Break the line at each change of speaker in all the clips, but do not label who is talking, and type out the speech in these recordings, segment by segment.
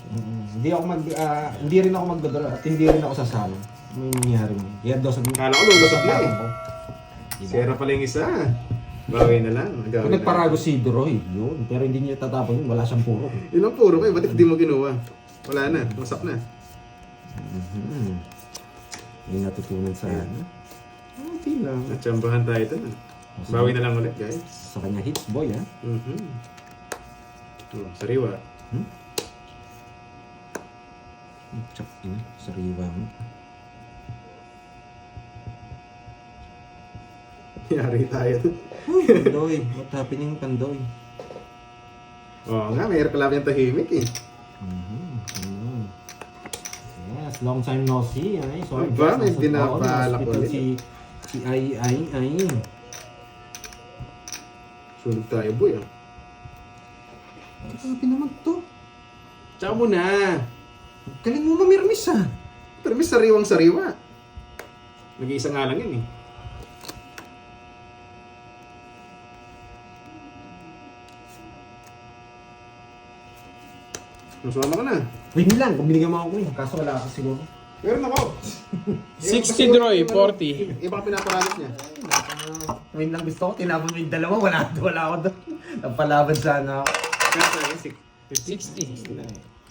Hindi rin ako magdadala at hindi rin ako sasama. May nangyari mo. Kaya daw sabi
Kala ko lulusot na eh.
ko.
Sira pala yung isa. Bawi na lang.
Kung nagparago si Droy, yun. Pero hindi niya tatapon yun, wala siyang puro.
Yun ang puro kayo. Ba't hindi mo ginawa? Wala na. Masak na.
Hindi natutunan sa ano. Okay lang.
Natsambahan tayo ito na. Bawi na lang ulit guys.
Sa kanya hits boy ha.
Sariwa.
Tsak ina, sariwa mo.
Yari tayo dun.
Pandoy, what happening Pandoy?
Oo nga, may reklamo yung tahimik eh.
Yes, long time no see. Ay, sorry
Aba, may
nasa-
dinapalak
nasa hospital
ulit.
Si Ay.
Sunog tayo boy ah.
Sabi naman to.
Tsaka mo na.
Galing mo mamirmis ha.
Pero may sariwang sariwa. Nag-iisa nga lang yun eh. Masama ka na.
Win lang, kung binigyan mo ako win. Kaso wala ako siguro.
Meron ako.
60 Droy, 40.
Iba ka pinaparalit niya.
Win lang gusto ko, tinapon mo yung dalawa, wala ako doon. Nagpalaban sana ako.
Kaya tayo,
60.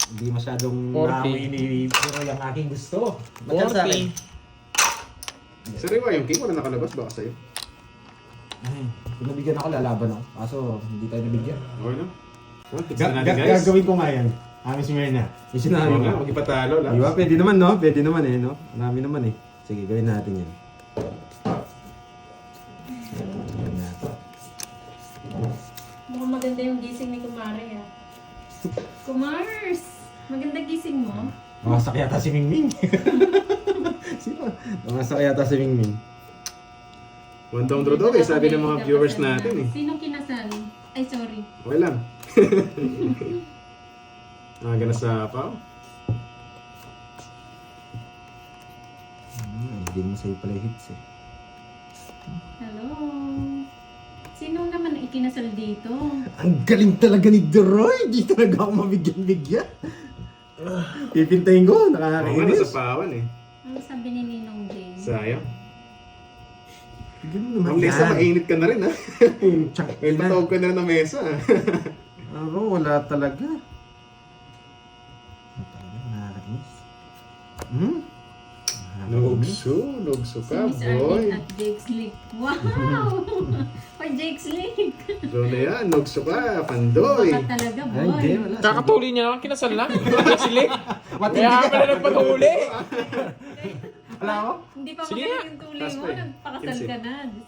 Hindi masyadong
40.
naamoy ni pero yung aking gusto. Magkano sa akin?
40.
Sariwa yung king, wala nakalabas baka sa'yo.
Ay, kung nabigyan ako, lalaban ako. Kaso, hindi tayo nabigyan.
Okay na. Oh, tips na natin guys.
Gagawin ko nga yan. Amis Mirna. Yung sinabi
Oo
ko.
nga, mag-ipatalo lang.
Di ba? Pwede naman, no? Pwede naman eh, no? Marami naman eh. Sige, gawin natin yan. Gawin natin.
Mukhang maganda yung gising ni Kumare ah. Kumars! Maganda gising mo?
Mamasak yata si Mingming. Sino? Mamasak yata si Mingming.
One down draw daw eh, sabi ng mga viewers natin eh.
Sinong kinasal? Ay, sorry.
Okay lang. Gana sa paw.
Hindi mo sa'yo pala hits eh.
Hello? Sino naman ikinasal dito?
Ang galing talaga ni Droy! Di talaga ako mabigyan-bigyan. Pipintayin ko,
Oo nga, nasa
nakakainis.
pawan eh.
Ano sabi ni Ninong Jane?
Sayang.
Ganun naman
Ang mesa, mainit ka na rin ha.
Tsak
May
ina.
patawag ka na rin ng mesa.
Aro, wala talaga. Wala talaga, nakakainis.
Nugso
Si
ka
Miss
boy.
Arlene at Jake Slick. Wow! Oy, Jake Slick!
So na yan, nugso ka, pandoy.
Baka talaga,
Ay, hindi,
boy.
wala.
Kakatuli niya lang, kinasal na. Silik. Kaya ka pala nagpatuhuli.
Wala ako?
Hindi pa
Sige
magaling
nga.
yung tuloy
Last
mo.
pay.
Nagpakasal
15.
ka na. Diyos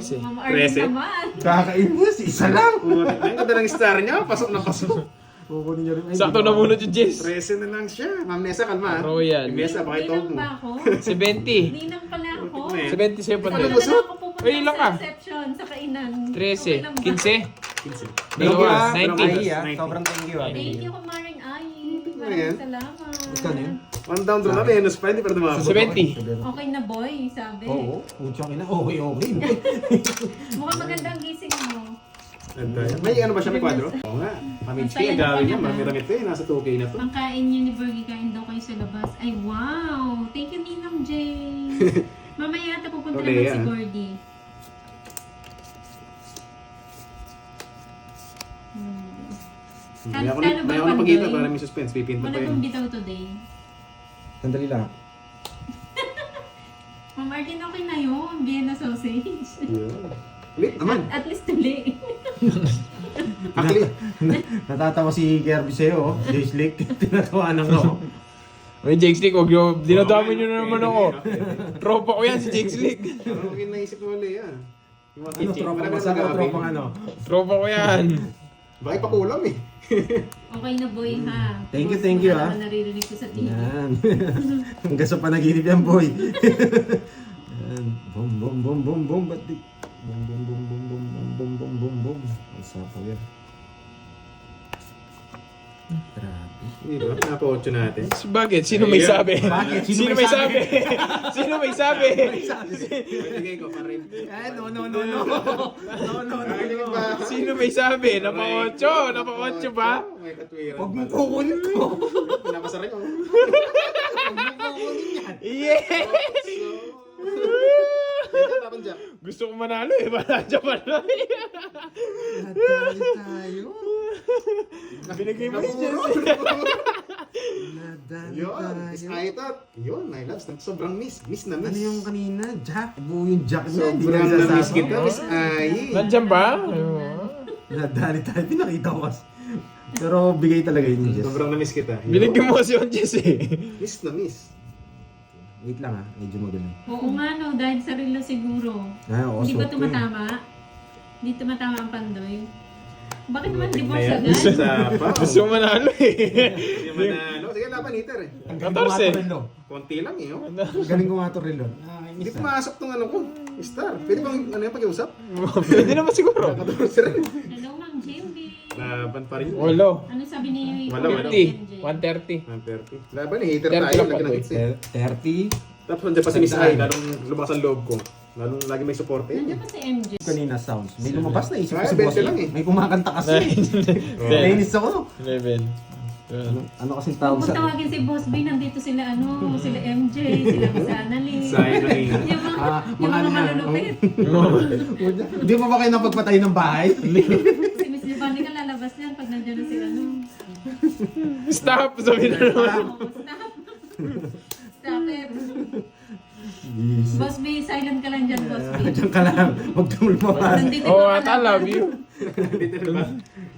ko.
13.
Mama Arlene
13?
naman.
Kakainis, isa lang.
Ay, ganda ng star niya, pasok na pasok.
Kukunin niyo rin. Ay,
Sakto
di
na
ba?
muna si Jess.
13 na lang siya. Ma'am Nessa, kalma.
Royal.
Yung mesa, pakitawag
Ninang
mo.
ba ako?
70.
Ninang pala ako.
Putik na yan.
77
Saan
pa
na
doon.
lang ako pupunta
Ay, ilang
sa
ka?
reception, sa kainan.
13.
Okay lang ba?
15.
Thank you,
Dalawa,
ah.
90.
Ay, ah.
90.
Sobrang thank you.
Thank you, Kumaring Ay.
Ayan.
Maraming salamat.
Magkano yun?
One down draw na, menos pa, hindi pa rin
Sa
dumabot.
70.
Okay na boy, sabi.
Oo, putsang ina. Okay.
Mukhang maganda ang gising mo.
May ano ba siya, may kwadro? Oo nga. Paminski, ang gawin niya, marami-ramit eh, nasa 2K na to.
Ang kain niyo ni Bergie, kain daw kayo sa labas. Ay, wow! Thank you, Ninang Jay. Mamaya ata pupunta
Okay,
naman si
ah.
Gordy.
May ako
Kano ba
na
Pandoy?
pagkita para may suspense, pipinta
Wala
pa
bang
yun.
bitaw today?
Sandali lang.
Ma'am Martin, okay na yun. Vienna sausage.
Yun. Ulit naman.
At least tuli.
Akli.
Natatawa si Kirby sa'yo, oh. Jay Slick. Tinatawanan ko.
Ay, Jake Slick, huwag yung dinadami nyo na naman ako. Tropa ko yan si Jake Slick.
Parang yung naisip ko ulit yan. Yung mga
Ano,
kitchen,
tropa
marami
masarap,
nagagabi.
tropa ano?
Tropa ko yan.
Bakit pakulam eh?
Okay na boy ha.
Thank you,
Boss,
thank you,
wala
ah.
ka naririnig ko sa TV.
Yan. Hanggang sa panaginip yan, boy. Yan. Boom, boom, boom, boom, boom. Ba't di? Boom, boom, boom, boom, boom, boom, boom, boom, boom, boom. Ang sapaw yan. Grabe.
Di ba? Napa-8 natin.
Bakit? Sino may sabi?
Bakit?
Sino may sabi? Sino may sabi?
Ibigay ko pa rin.
Eh, no. No.
Sino may sabi? Napa-8? Napa-8 ba?
May katwiran.
Huwag mo kukunin ko.
Yes!
Tapon Jack.
Gusto ko manalo eh. Manadya pa na.
Nadali tayo.
Binigay mo yung
Napuro.
Nadali
Yun, is
tayo.
Aitot. Yun, my loves. Sobrang miss. Miss na miss.
Ano yung kanina? Jack. Buo yung Jack niya. Hindi
Sobrang
ka
na-miss
nasasabi.
kita, Miss Ai.
Nandiyan ba?
Nadali tayo. Pinakita ko kasi. Pero bigay talaga yun yung Jess.
Sobrang na-miss kita. Yun.
Binigyan mo kasi yung Jess eh.
Miss na miss.
Wait lang ha. Medyo magaling.
Oo nga no, dahil sa relo siguro.
Oo,
Hindi ba
so,
tumatama? Hindi tumatama ang pandoy? Bakit naman
Butik na
divorce
yan.
agad?
Sa pa.
Gusto ko manalo eh.
Hindi man na, sige, laban hitter eh.
Ang galing ko nga
14.
to Relo.
Konti lang eh. Oh.
Ang galing ko nga to Relo.
Hindi pumasok tong ano ko. Star. Pwede bang ano yung pag-iusap?
Pwede naman siguro.
Nakadorsi rin.
Hello, Ma'am Jimby.
Laban pa rin.
Walo.
Ano sabi ni
Wala, wala.
50. 130.
130. Laban eh. Hater
30
tayo.
lang
Lagi
pa,
ng hits eh.
30.
Tapos nandiyan pa si Miss Ai. Lalong lumakas ang loob ko. Lalong lagi may support eh.
Nandiyan pa si MJ.
Kanina sounds. May lumabas na isip ko
Ay,
si
20
boss.
lang eh.
May kumakanta kasi. Nainis ako.
11.
Ano kasing tawag
Kung
sa...
tawagin si Boss B, nandito sila sila MJ, sila Miss Annalyn.
Sayang na eh.
Yung mga
ano yan,
malulupit.
Di ba ba kayo napagpatay ng bahay?
Si Miss Giovanni ka lalabas yan pag nandiyan na sila
Stop! Sabi na naman.
Stop. Stop it. Boss B, silent ka lang dyan, Boss B.
Diyan ka lang. Huwag kang lumabas.
Nandito
Oh,
ka
at I love you.
Dito na ba?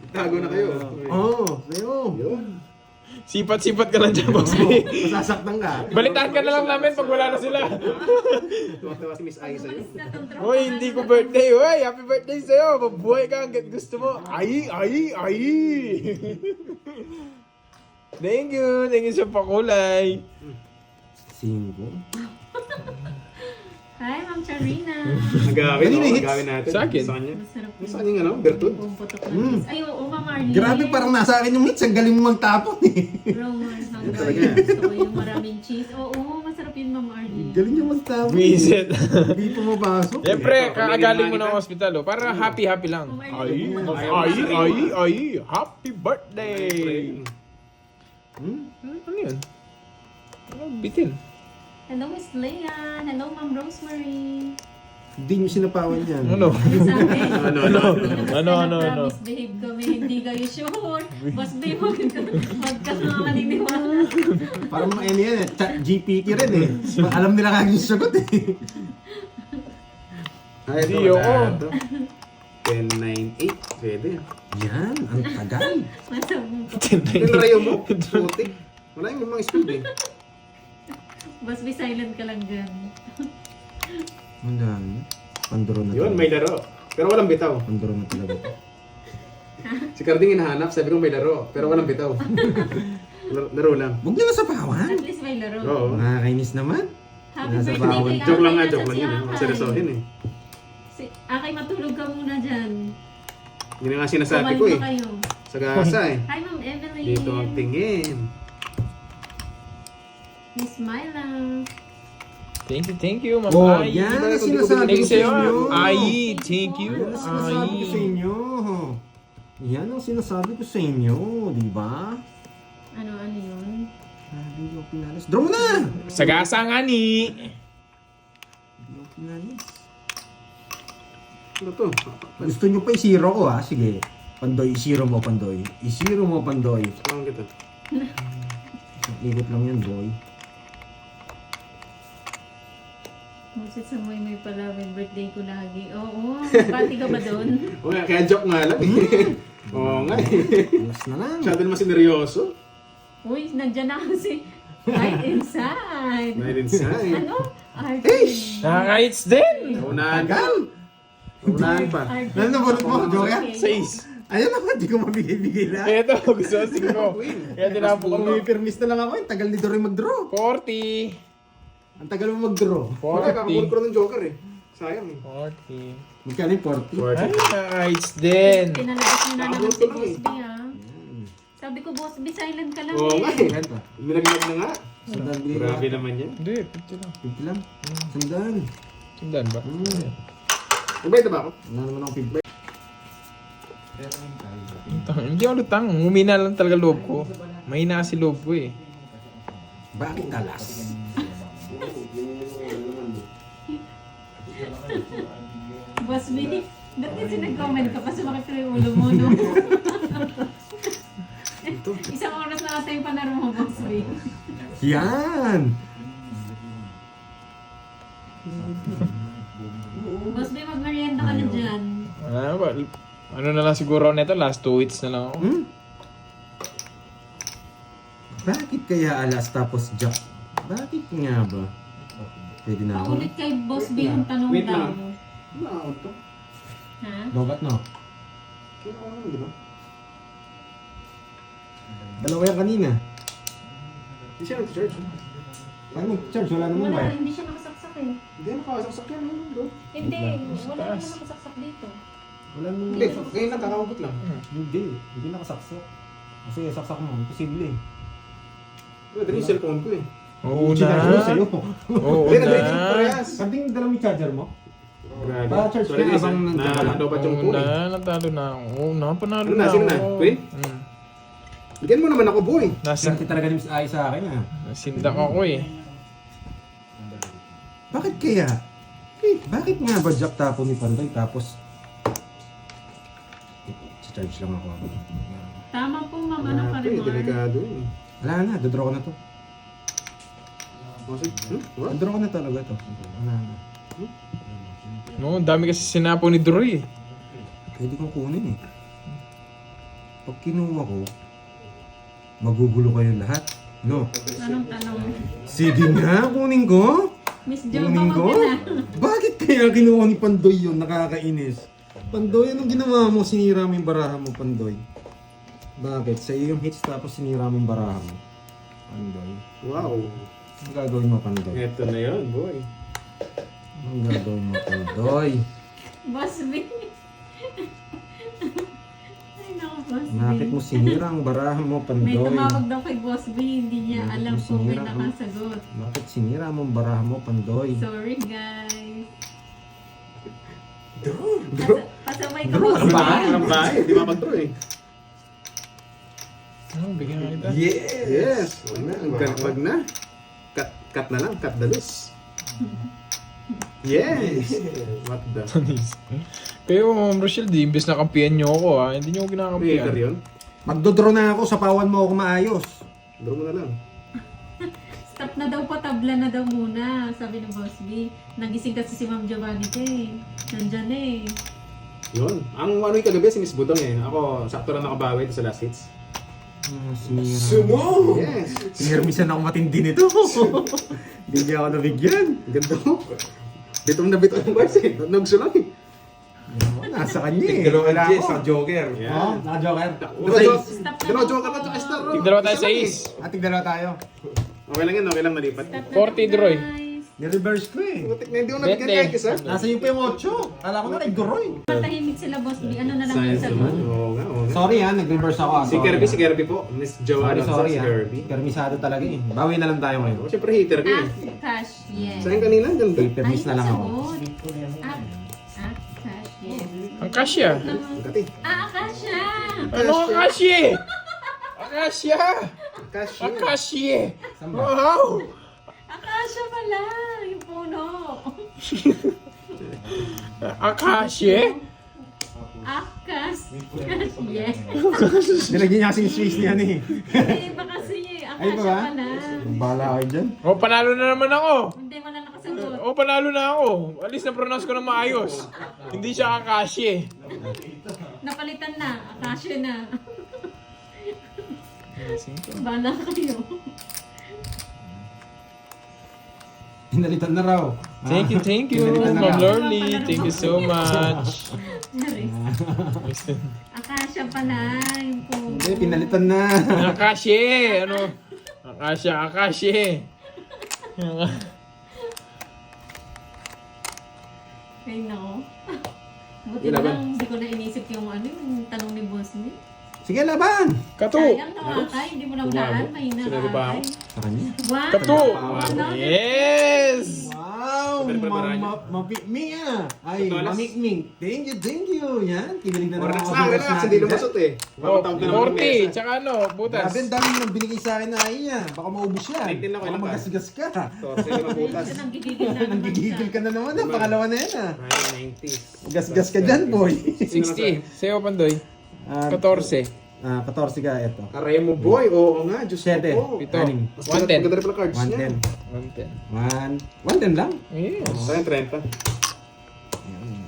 Tago na kayo.
Oo, sa'yo.
Yun.
Sipat-sipat ka lang dyan, boss.
Masasaktan ka.
Balitaan ka na lang namin pag wala na sila.
Tuwag-tawa si Miss Ai sa'yo.
Umalis na tong tropa
Hoy, hindi ko birthday. Hoy, happy birthday sa'yo. Mabuhay ka hanggat gusto mo. Ay! Thank you. Thank you sa pakulay.
5.
Hi, Ma'am Charina.
Nagawin,
Kanina
no?
hits.
Nagawin natin.
Sa akin.
Sa kanya.
Masarap
Yung sa kanyang ano, Bertud.
Buong putok na hits. Ay, oo, Ma'am Arlene.
Grabe, parang nasa akin yung hits. Ang galing mo magtapon eh.
Roman
talaga.
hanggang. Gusto ko yung maraming cheese. Oo, masarap yun, Ma'am Arlene.
Galing niya magtapon.
Visit.
Hindi pumapasok.
Siyempre, kakagaling mo ng hospital. Oh. Para happy-happy lang. Ay. Happy birthday. Ano yun? Ano, bitin?
Hello, Miss Leah. Hello, Ma'am Rosemary.
Hindi nyo sinapawan yan.
Ano?
Ano sabi?
Ano?
Misbehave kami, hindi kayo sure. Boss Babe, huwag ka maniniwala.
Parang mga ano yan eh. Chat GPT rin eh. Alam nila kaging sagot eh.
Ay, ito.
Hindi, oo.
10-9-8. Pwede.
Yan, ang tagal.
Masabong.
Tinrayo mo. Putik. Wala yung mga speed eh.
Boss Babe, silent ka lang dyan.
Ang dami. Panduro na
Yun,
talaga.
may laro. Pero walang bitaw.
Panduro na talaga.
Si Carding hinahanap, sabi ko may laro. Pero walang bitaw. Laro lang.
Huwag nyo nasapawan.
At least may laro.
Oo.
Nakakainis naman.
Happy
Nasa
birthday
bawal.
kay
Joke lang nga,
Akay.
joke lang yun.
Nasa si
Seryosohin eh.
Akay, matulog ka muna dyan.
Yun nga sinasabi ko
Kumalma
eh.
kayo.
Sagasa eh.
Hi, Ma'am Evelyn.
Dito ang tingin.
Miss Myla.
Thank you, Ma'am
Oh,
Ai.
yan ang
Thank
sinasabi
Thank
ko
you
sa
sa'yo,
inyo.
Ai. Thank you.
Yan ang sinasabi ko sa
Ai.
inyo. Yan ang sinasabi ko sa inyo, di ba?
Ano yun?
Hindi ako pinalis. Draw mo na!
Sagasa nga ni.
Hindi ako pinalis.
Ano to?
Gusto nyo pa i-zero ko ha? Sige. Pandoy, i-zero mo, Pandoy. I-zero mo, Pandoy.
Saan kita?
Ikot lang yan, boy.
Moses sa may pala, may birthday ko lagi. Oo, party ka ba doon?
O nga, kaya joke nga lang eh. Oo nga eh.
Alas na lang.
Masyado naman sineryoso.
Uy, nandiyan na kasi. Right inside.
May inside.
Ano? Artist.
Nakaka-hits din.
Unahan pa.
Tagal!
Unahan pa.
Ano na bunot mo, Joya?
6.
Ayun ako, di ko mabigay-bigay na.
Ito, gusto ko 5. Kaya tinapok ko.
Pumipirmis na lang ako. Ang tagal ni Dory mag-draw.
40.
Ang tagal mo mag-draw.
Wala, kakakulit
40.
ko ng Joker eh. Sayang eh.
40.
Magkano yung 40?
Ay, nakaka-hits din.
Pinalabas mo na naman
Bakit
si
ko lang
Boss
eh.
B, ha? Sabi ko, Boss B, silent ka lang
Oo nga
eh.
eh.
Ilan pa?
Minaglag na nga.
Sandaan bigay ko.
Grabe naman yan.
Hindi, 50 lang.
50 lang. Sandaan.
Tingnan ba?
Nagbayad na ba ako?
Wala naman ako 50.
Hindi ako lutang. Humina lang talaga loob ko. Mahina kasi loob ko eh.
Bakit alas?
Boss B, ba't kasi nag-comment ka pa? Sumakit ko yung ulo mo, no? Isang oras na ata yung panaro mo, Boss B.
Yan!
Boss B, mag-merienda ka na dyan.
Ano na lang siguro nito, last 2 weeks na lang ako.
Bakit kaya alas tapos jack? Bakit nga ba? Pwede na ako.
Paulit kay Boss B yung tanong
Wait
daw.
lang. Ano to?
Ha?
Lobat no?
Kaya ako naman, di ba?
Dalawa yan kanina.
Hindi siya nag-charge.
Paano mag-charge? Wala naman
Wala,
wire.
hindi siya nakasaksak eh.
Hindi, nakasaksak yan. Ano?
Hindi, wala naman nakasaksak dito.
Wala naman.
Hindi, ngayon lang, kakaugot lang.
Hindi nakasaksak. Kasi saksak mo, imposible eh.
Ito yung cellphone ko eh.
Oo
Sinarge mo sa'yo.
na. Oo
Hindi, nag-ready
na.
parehas.
Sabi yung dala mo yung charger mo?
Grabe.
Pa-charge
Sorry,
ka
guys,
habang nandiyan ka lang.
nadapat yung
Oo
phone eh.
na, natalo na ako. Oo na, panalo
Ano
na
na, sino na?
ako.
Queen? Bigyan mo naman ako, boy.
Nasa,
Sinti talaga ni Miss Ai sa akin ah.
nasindak ako eh.
Bakit kaya? Bakit nga ba jack tapo ni Pandoy tapos... Charge lang ako.
Tama po, ma'am. Ano ka
Grabe,
rin mo?
delikado eh.
Wala na, dodraw ko na to.
Oh, sige. What?
Dodraw ko na talaga to. Wala na.
No, dami kasi sinapo ni Droy eh.
Pwede kong kunin eh. Pag kinuha ko, magugulo kayo lahat. No?
Anong tanong?
Sige nga, kunin ko.
Miss Jo,
Kunin ko.
baka na.
Bakit kaya kinuha ni Pandoy yun? Nakakainis. Pandoy, anong ginawa mo? Sinira mo yung baraha mo, Pandoy. Bakit? Sa iyo yung hits tapos sinira mo yung baraha mo. Pandoy.
Wow.
Ang gagawin mo, Pandoy?
Ito na yun, boy.
Ang gagawin mo, Pandoy?
Boss B. Ay, naku, Boss B.
Bakit mo sinira ang baraha mo,
May
Pandoy?
tumawag daw kay Boss B. Hindi niya
Bakit
alam
mo
kung may
sinira ang-
nakasagot.
Bakit sinira mo ang baraha mo, Pandoy?
Sorry, guys.
Draw.
Pasaway ka,
Draw
Boss
ka
B.
ba?
Ang bahay, di mapag-draw eh.
Ano, bigyan na kita.
Yes. Wag na, wag na. Cut na lang, cut the loose. Yes. What the?
Kayo, Ma'am Rochelle, di imbes na kampiyan nyo ako ha. Hindi nyo ako
Creator
kinakampiyan.
yun?
Magdodraw na ako, sapawan mo ako maayos.
Draw mo na lang.
Stop na daw po, tabla na daw muna, sabi ni Boss B. Nagising kasi si Ma'am Giovanni ka eh. Nandyan eh.
Yun. Ang ano yung kagabi si Miss Budong eh. Ako, sakto lang nakabawi ito sa last hits.
Sinira.
Yes.
Sinirmisan ako matindi nito. Hindi niya ako nabigyan.
Ganda mo. Bitong na bitong boys eh. Nagso lang eh.
Nasa kanya eh. Wala ako.
Joker.
Oh,
Yeah.
naka-joker.
Stop na
Dalawa
daw
joker
po.
na to. Star.
Tigdalawa tayo sa is.
Ating dalawa tayo.
Okay lang yun, okay lang nalipat.
Stop na
40,
daw,
Droy.
guys.
Ni-reverse ko eh.
Putik na hindi ko nabigyan
Bete.
kahit isa.
Nasa iyo pa yung 8. Kala ko na kay Goroy.
Matahimik sila, Boss B. Ano na lang yung
Science
sagot?
naman. Oo nga, oo nga.
Sorry ha, nag-reverse ako.
Si Kirby po. Miss Joanna
Sorry
si
ha.
Kirby.
Permisado talaga eh. Bawi na lang tayo ngayon.
Oh, siyempre hater ka eh.
Cash, yes.
Saan kanina? Ganda.
Permis na lang ako.
Cash, yes.
Ang kasya.
Kati.
Akasha!
Ano ang kasya? Akasya!
Cash.
Akasya!
Saan ba?
Wow!
Akasha pala! Yung puno!
Akasya?
Akas! Yes!
Nilagyan niya kasing space niya eh.
Hindi ba kasi
Ay
Akasha
ba?
pala?
Bahala kayo dyan.
O, panalo na naman ako.
Hindi mo na nakasagot.
O, panalo na ako. At least na-pronounce ko na maayos. Hindi siya Akasya.
Napalitan na. Akasha na. Bala kayo.
Pinalitan na raw.
Thank you,
Pinalitan na
Ma'am
raw.
Lorly. Thank you so much.
Akasha pala. Yung puno.
Hindi, pinalitan na.
Akasya! Ano? Akasya.
Ay, no. Buti
Yun
na
naman.
lang, hindi ko na inisip yung ano, yung tanong ni Boss ni.
Sige, laban!
Kato!
Sayang nakakay, hindi mo na unahan, mahina
Sinabi ba ako?
nakakay.
Sa kanya.
Wow!
Kato!
Ano?
Yes!
Wow!
Pero barahan niya.
mapikming ah. Ay,
$2.
mamikming. Thank you. Yan, kinilig na
Relax
naman
lang, relax. Hindi lumusot eh.
Oh,
Makatawag ka naman ng
40,
mesa.
tsaka ano, butas.
Grabe, ang dami nang binigay sa akin na ay baka maubos yan.
19 lang,
Baka
ilan ka?
magasgas ka.
So, sige mabutas.
Nanggigigil na naman
Nanggigigil ka na naman ah. Pangalawa na yan ah.
Ay, 90s.
Gasgas ka dyan, boy.
60. Sa'yo, Pandoy. 14.
14 ka, eto.
Aray mo boy, oo nga, Diyos ko
7.
po.
Ito.
Anim.
Mas
110.
maganda rin pala cards niya.
110 lang.
Yes.
Sa'yo, 30.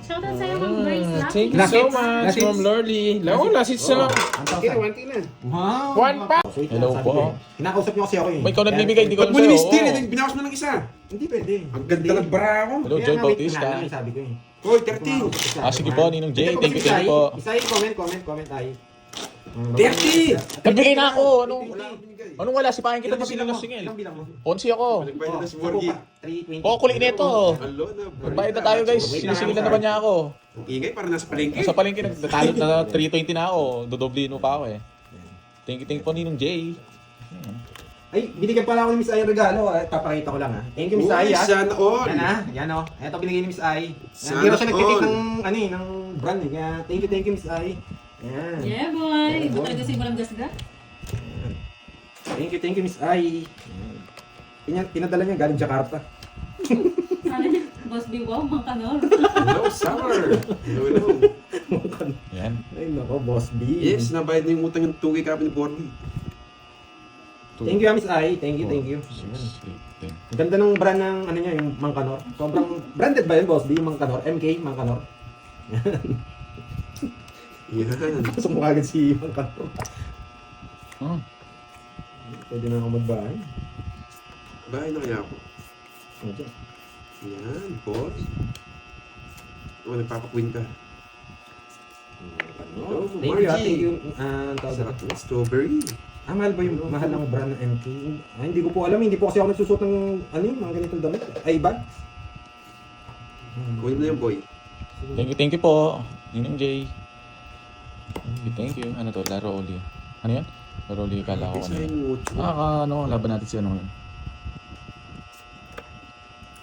Shoutout sa'yo, Ma'am Grace.
Thank you
Last
so
hits.
much,
Last hits.
Ma'am Lorly. Last hits na lang.
Okay, 1K na.
Wow.
One pa.
Sweet,
Hello
sabi
po.
ko eh. Kinakausap niyo kasi ako eh.
May ikaw nagbibigay, hindi ko
Ba't
alam
mo
sa'yo.
ni-steal?
Oo.
Binawas mo ng isa.
Hindi pwede.
Ang ganda ng bra ko.
Hello,
Kaya
Joy
nga, may
Bautista.
tinanong eh, sabi ko eh.
Hoy, 30.
Ah, sige po, Ninong Jay. Thank you po.
Isay, comment ay.
30!
Nagbigay na ako. Anong
binigay.
wala? Sipahin kita pag
Ilang
sinasingil.
bilang mo?
Ponsi ako.
Nagbayad na si
Ako
Borgie.
pa, 320.
Oo, kulit nito.
Alo na, bro.
Magbayad na tayo guys. Sinisingil na naman niya ako.
Ang ingay, para nasa palengke.
Sa palengke, nagtatalo na 320 na ako. Dodoblihin mo pa ako eh. Thank you po, Ninong Jay.
Ay, binigyan pala ako ni Miss Ay ang regalo. Papakita ko lang ha. Thank you Miss Ay ha.
Sana all.
Yan ha, yan o. Ito binigay ni Miss Ay.
Sana
Hindi na siya nagtitik
all.
ng, ng brand eh. Kaya thank you Miss Ay. Yan.
Yeah, boy. Iba talaga si Walang Gasga.
Thank you Miss Ay. Pinadala niya galing Jakarta.
Sabi niya, Boss B, wow, Mang Kanor.
Hello, summer. Hello.
Yan.
Ay nako, Boss B.
Yes, nabayad na yung utang yung 2K kami ni Borgie.
Thank you Miss Ay. Thank you.
6,
Yan.
8, 10.
Ang ganda ng brand ng ano niya, yung Mang Kanor. Sobrang branded ba yun, Boss B? Mang Kanor? MK, Mang Kanor.
Yan.
Pasok mo kagad si Mang Kanor.
Oh.
Pwede na ako magbahay.
Bahay na kaya ako.
O, dyan.
Yan, boss. Oo, nagpapakwin ka.
Oh,
Oh,
thank you,
Margie.
thank you. Tawag
Sarap
na.
ng strawberry.
Mahal ba yung mahal ng brand ng MK? Hindi ko po alam, hindi po kasi ako nagsusuot ng mga ganitong damit. Ay, bag.
Kunin mo na yung boy.
Thank you po. Ninong Jay. Thank you. Ano to? Laro Oli. Ano yan? Laro Oli, kala ko ano
Isa
yan.
yung mucho.
Ano, laban natin si ano yun.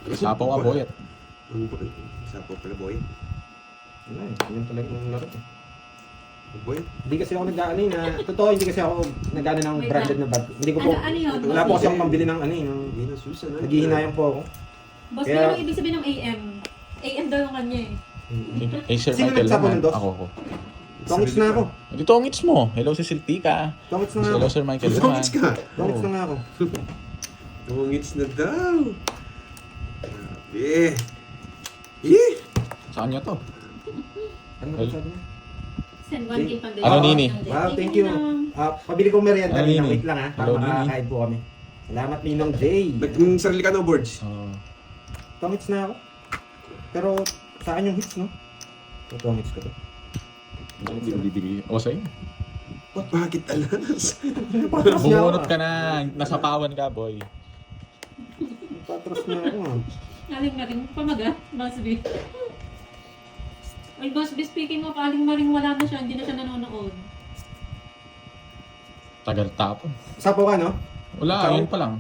Sapaw ka boyet.
Ano po? Sapaw pala boy.
Wala eh, yun talaga yung laro.
Boy?
Hindi kasi ako nag-ano na, totoo, hindi kasi ako nag-ano ng
Wait
branded na bag. Hindi ko po,
Ano yun?
wala po kasi akong pambili ng ano eh, ng,
Hindi na susan.
naghihinayang po ako.
Boss B,
Kaya-
ano ibig sabihin ng AM? AM daw yung kanya eh.
Eh, Sir
Sino
Michael
nagsapo
naman.
ng dos?
Ako.
Tongits na ako.
Dito ang hits mo. Hello si Siltika.
Tongits na nga
Hello
ako.
Sir Michael naman.
Tungits ka.
Tongits na nga ako.
Tungits na daw. Grabe. Eh!
Saan niya to?
Ano ba sabi niya?
Send 1K pa din.
Ano, Nini?
Wow, thank you. Pabili ko merienda
Ano,
rin,
Nini?
wait lang ha, para
Hello, Nini.
makakain po kami. Salamat Ninong Jay.
Naging sarili ka no, boards.
Tongits na ako. Pero sa akin yung hits, no? So, tongits ko to.
Hindi mo bibigay. O sa'yo.
Bakit alas?
Patras niya ako.
Bumunot ka na. Nasapawan ka, boy.
Patras niya ako. ah.
Aling na rin. Pamaga, Boss B. Ay, Boss B, speaking of aling maring wala na siya, hindi na siya nanonood.
Tagal tapon.
Sapo ka, no?
Wala,
Ikaw?
yun pa lang.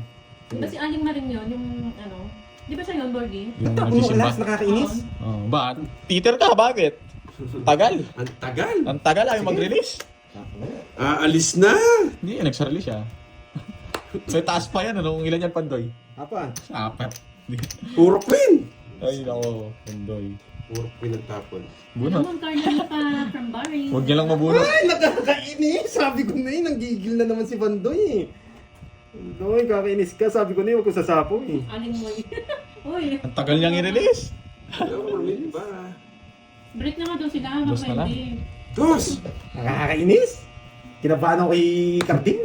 Di ba si aling maring yun, yung ano? Di ba siya yun, Borgie?
Yung
Tapos mo
nagsisimba.
alas, nakakainis.
Oh, ba? Peter ka, bakit? Tagal.
Ang tagal.
Ang tagal ayaw mag-release.
Aalis na.
Hindi, nagsarili siya. May taas pa yan, ano? Ilan yan, Pandoy?
Apa?
Apat.
Puro queen.
Ay, nako, Pandoy.
Puro queen ang tapon.
Bunot.
Naman, Carnalipa from Bahrain.
Huwag niya lang mabunot.
Ay, nakakainis! Sabi ko na nagigil na naman si Bandoy eh. Bandoy, kakainis ka. Sabi ko na huwag ko sasapo eh.
Aling mo Uy.
Ang tagal niyang i-release.
Ayaw mo rin ba?
Break na nga daw sila,
Dos na lang.
mapwede.
Dos!
Nakakainis! Kinabahan ako kay Carding.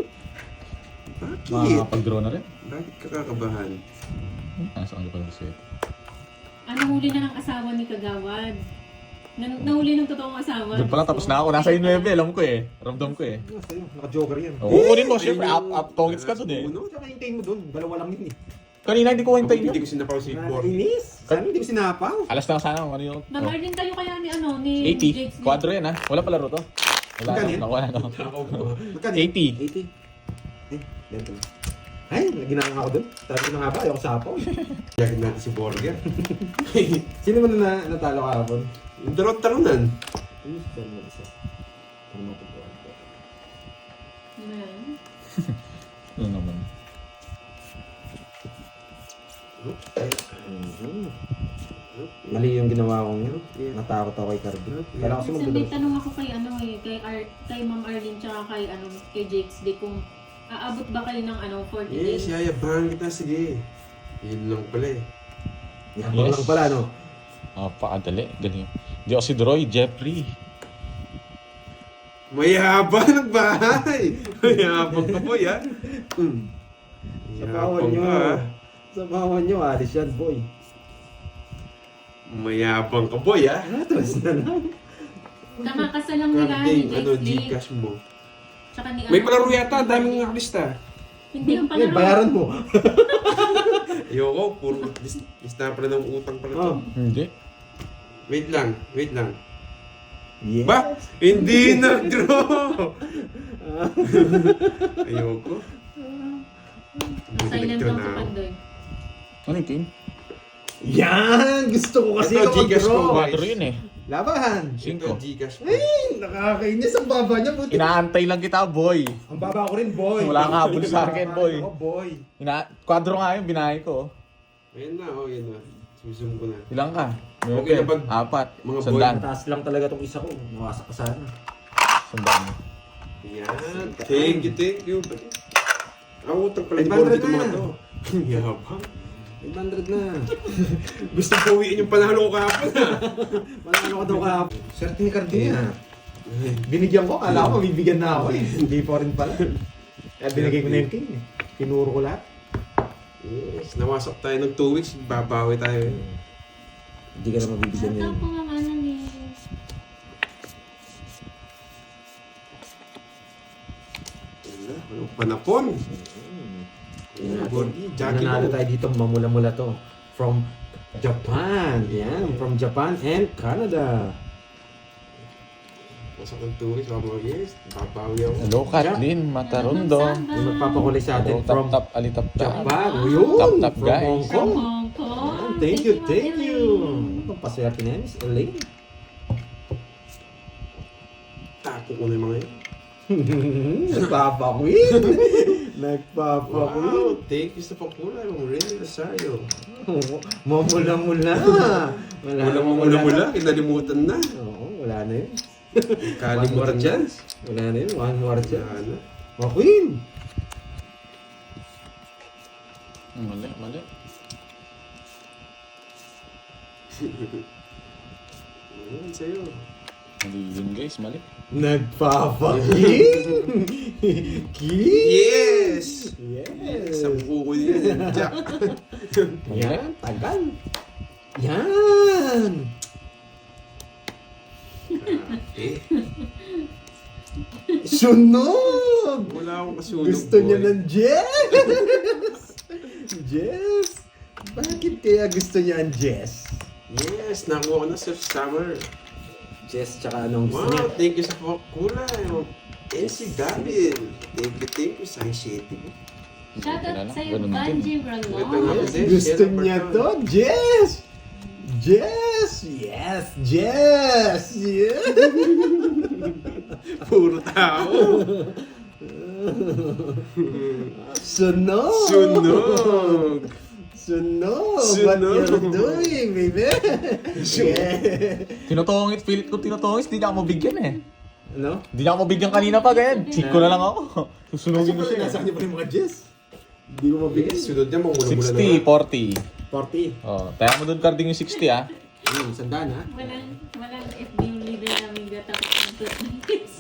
Bakit?
Makakapag-draw na rin.
Bakit ka kakabahan?
Nasa ano pa lang siya.
Nahuli na ng asawa ni Kagawad. Nahuli ng totoong asawa.
Doon pala, tapos na ako. Nasa inwebe, alam ko eh. Ramdam ko eh.
Ano sa'yo? Naka-joker yan.
Kukunin mo, syempre, up tongits ka doon eh.
Uno?
Tsaka hintayin mo doon. Dalawa lang yun eh.
Kanina hindi ko hintayin
Hindi
yun.
ko sinapaw si Bor.
Nakakainis! Sana hindi ko sinapaw.
Alas na sana kung ano yun.
Nag-earning kayo kaya ni ano, ni
80.
Jake Smith.
Quadro yan ha. Wala pala to. Wala
Magkano
na.
yan?
Nakuha na.
Magkano?
80.
80. Eh, ganito lang. Ay, ginagawa ako dun. Sabi ko na nga ba, ayoko sapaw.
Yagin natin si Borger.
Sino man na natalo kahapon?
Yung dalawang talunan.
Ayun, si Daniel isa. Ano matutuwa ko?
Ayan.
Ano naman?
Mali yung ginawa kong yun. Natakot ako kay Cardi. Kailangan kasi
Minsan may
magdadala.
tanong ako kay ano eh, kay Ma'am Arlene tsaka kay Jakes D kung aabot ba kayo ng 40 days?
Yes, yayabangan kita. Sige. Yun lang pala eh.
Yan
Yes.
lang pala, no?
Pakadali. Galing. Hindi ako si Droy, Jeffrey.
Mayabang ng bahay. Mayabang ka boy ha.
Sa bawan nyo. Sa bawan nyo, alis yan, boy.
Mayabang ka boy ha.
Atras na lang.
Nakakasal lang nila ni
Ano,
Jakes D.
Gcash mo.
Tsaka ni
May palaro yata. Daming nakalista.
Hindi yung
Yan,
palaro.
bayaran mo.
Ayoko. Puro lista pala ng utang pala to.
Oh.
Hindi.
Wait lang. Wait lang.
Yes.
Ba? Hindi nag-draw! Ayoko.
Silent lang sa Pandoy.
Ano yung team?
Yan! Gusto ko kasi
Ito, Gcash ko,
mag-draw.
guys.
4 yun eh.
Laban!
Ito,
5.
Gcash mo.
Ay, nakakainis ang baba niya. Buti.
Inaantay lang kita, boy.
Ang baba ko rin, boy.
Wala kang habol sa akin, boy.
Ako, boy.
Kwadro nga yung binahay ko.
Ayan na, oh, yan na. Susum ko na.
Ilang ka?
Okay na pag-
4.
mga boy.
Sandaan.
Mataas lang talaga tong isa ko. Nawasak ka sana.
Sandaan.
Yan. Thank you, thank you. Utang pala ni
500
Bordy itong
na.
mga to. Yabang.
500 na.
Gusto bawiin yung panalo ko kahapon ha.
Manalo ko daw kahapon. Swerte ni Cardina. Binigyan ko. Kala ko mabibigyan na ako eh. Hindi pa rin pala. Kaya binigay ko na yung king eh. Tinuro ko lahat.
Yes, nawasak tayo ng 2 weeks. Babawi tayo.
Hindi ka na mabibigyan
Shoutout
ngayon.
po nga ano ni...
Wala, walang panapon. Bordy, Jackie
Nanalo
mo.
tayo dito. Mamula-mula to. From Japan. Yan. From Japan and Canada.
Wasak ng 2 weeks. Mga yes, babawi ako.
Hello, Kathleen Matarondo.
Yung magpapakulay sa atin
Hello,
from
tap-tap, alitap-tap.
Japan. O yun.
Tap-tap,
From
guys.
Hong
From
Kong.
Hong Kong.
Yan, Thank you. Ang paswerte na yan, Miss Elaine.
Tapo ko na yung mga yun.
Nagpapakwin. Nagpapakwin.
Wow, thank you sa pakulay. Ang Rene Rosario.
Mamula-mula.
Mula-mula, kinalimutan na.
Oo, wala na yun.
Kalimutan dyan.
Wala na yun. One more chance.
Wala na.
Makwin.
Mali, mali.
Ayan sa'yo.
Mali yun, guys. Mali.
Nagpapakwin.
Yes!
Yes.
Sa buko ko yan, Jack.
Yan, tagal. Yan.
Eh,
Sunog.
wala akong kasunog,
Gusto niya
boy.
ng Jess. Jess. Bakit kaya gusto niya ang Jess?
Yes, nakuha ko na sa summer.
Jess tsaka anong gusto niya?
Wow, thank you sa pakulay. NC Gavin. Thank you, Sai City.
Shoutout sa'yo,
Ganun din.
Banji
Ito nga
Ralon.
din.
Gusto niya to? Jess! Jess! Yes! Jess! Yes!
Puro tao.
Sunog!
Sunog.
Sunog!
Sunog!
What you're doing, baby? Yeah.
Tinutungit, pilit ko tinutungit. Hindi niya ako mabigyan eh.
Ano?
Hindi niya ako mabigyan kanina pa, ganyan. Cheat ko na lang ako. Susunugin ko siya.
Nasa kanya pa rin mga Jess. Hindi mo mabigay.
Sunod niya, mamula-mula na.
60, 40.
40.
Oh, tayo mo doon carding yung 60 ah.
Sandaan ha?
Walang FB yung leader namin gatapos ng 2 minutes.